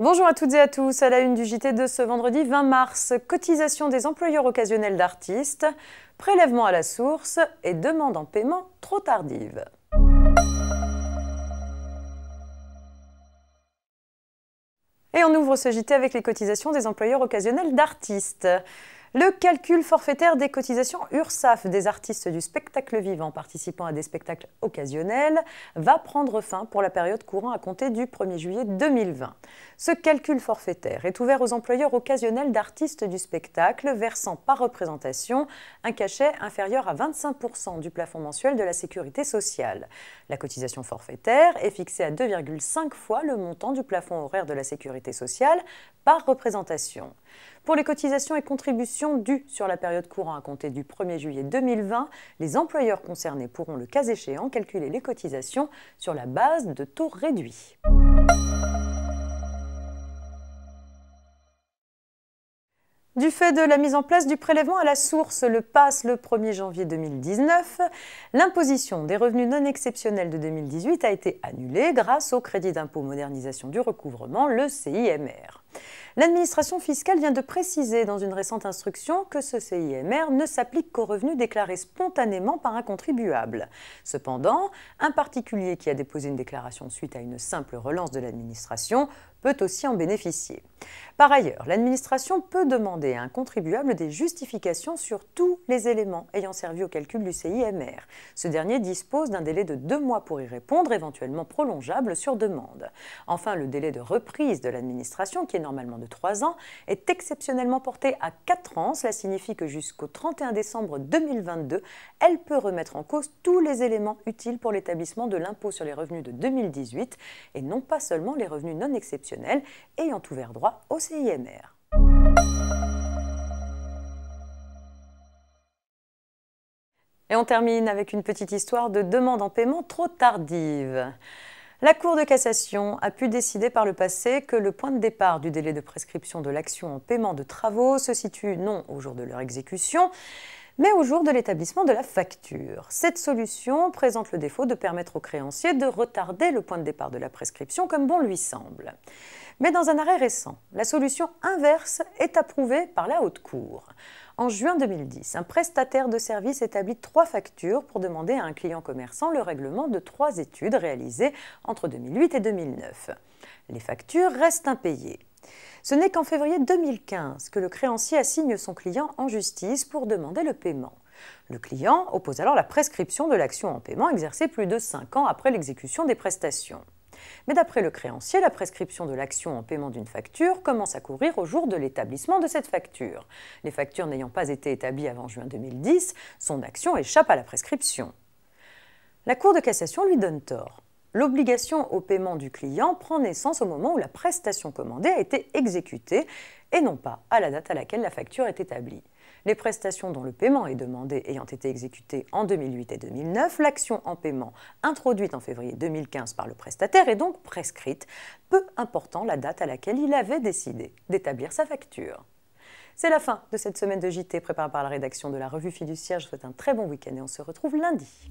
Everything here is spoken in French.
Bonjour à toutes et à tous, à la une du JT de ce vendredi 20 mars, cotisation des employeurs occasionnels d'artistes, prélèvement à la source et demande en paiement trop tardive. Et on ouvre ce JT avec les cotisations des employeurs occasionnels d'artistes. Le calcul forfaitaire des cotisations URSSAF des artistes du spectacle vivant participant à des spectacles occasionnels va prendre fin pour la période courant à compter du 1er juillet 2020. Ce calcul forfaitaire est ouvert aux employeurs occasionnels d'artistes du spectacle versant par représentation un cachet inférieur à 25% du plafond mensuel de la sécurité sociale. La cotisation forfaitaire est fixée à 2,5 fois le montant du plafond horaire de la sécurité sociale par représentation. Pour les cotisations et contributions dues sur la période courant à compter du 1er juillet 2020, les employeurs concernés pourront, le cas échéant, calculer les cotisations sur la base de taux réduits. Du fait de la mise en place du prélèvement à la source, le PAS, le 1er janvier 2019, l'imposition des revenus non exceptionnels de 2018 a été annulée grâce au crédit d'impôt modernisation du recouvrement, le CIMR. L'administration fiscale vient de préciser dans une récente instruction que ce CIMR ne s'applique qu'aux revenus déclarés spontanément par un contribuable. Cependant, un particulier qui a déposé une déclaration suite à une simple relance de l'administration peut aussi en bénéficier. Par ailleurs, l'administration peut demander à un contribuable des justifications sur tous les éléments ayant servi au calcul du CIMR. Ce dernier dispose d'un délai de 2 mois pour y répondre, éventuellement prolongeable sur demande. Enfin, le délai de reprise de l'administration, qui est normalement de 3 ans, est exceptionnellement porté à 4 ans. Cela signifie que jusqu'au 31 décembre 2022, elle peut remettre en cause tous les éléments utiles pour l'établissement de l'impôt sur les revenus de 2018 et non pas seulement les revenus non exceptionnels ayant ouvert droit au CIMR. Et on termine avec une petite histoire de demande en paiement trop tardive. La Cour de cassation a pu décider par le passé que le point de départ du délai de prescription de l'action en paiement de travaux se situe non au jour de leur exécution, mais au jour de l'établissement de la facture. Cette solution présente le défaut de permettre au créancier de retarder le point de départ de la prescription comme bon lui semble. Mais dans un arrêt récent, la solution inverse est approuvée par la Haute Cour. En juin 2010, un prestataire de services établit 3 factures pour demander à un client commerçant le règlement de 3 études réalisées entre 2008 et 2009. Les factures restent impayées. Ce n'est qu'en février 2015 que le créancier assigne son client en justice pour demander le paiement. Le client oppose alors la prescription de l'action en paiement exercée plus de 5 ans après l'exécution des prestations. Mais d'après le créancier, la prescription de l'action en paiement d'une facture commence à courir au jour de l'établissement de cette facture. Les factures n'ayant pas été établies avant juin 2010, son action échappe à la prescription. La Cour de cassation lui donne tort. L'obligation au paiement du client prend naissance au moment où la prestation commandée a été exécutée et non pas à la date à laquelle la facture est établie. Les prestations dont le paiement est demandé ayant été exécutées en 2008 et 2009, l'action en paiement introduite en février 2015 par le prestataire est donc prescrite, peu important la date à laquelle il avait décidé d'établir sa facture. C'est la fin de cette semaine de JT préparée par la rédaction de la Revue Fiduciaire. Je vous souhaite un très bon week-end et on se retrouve lundi.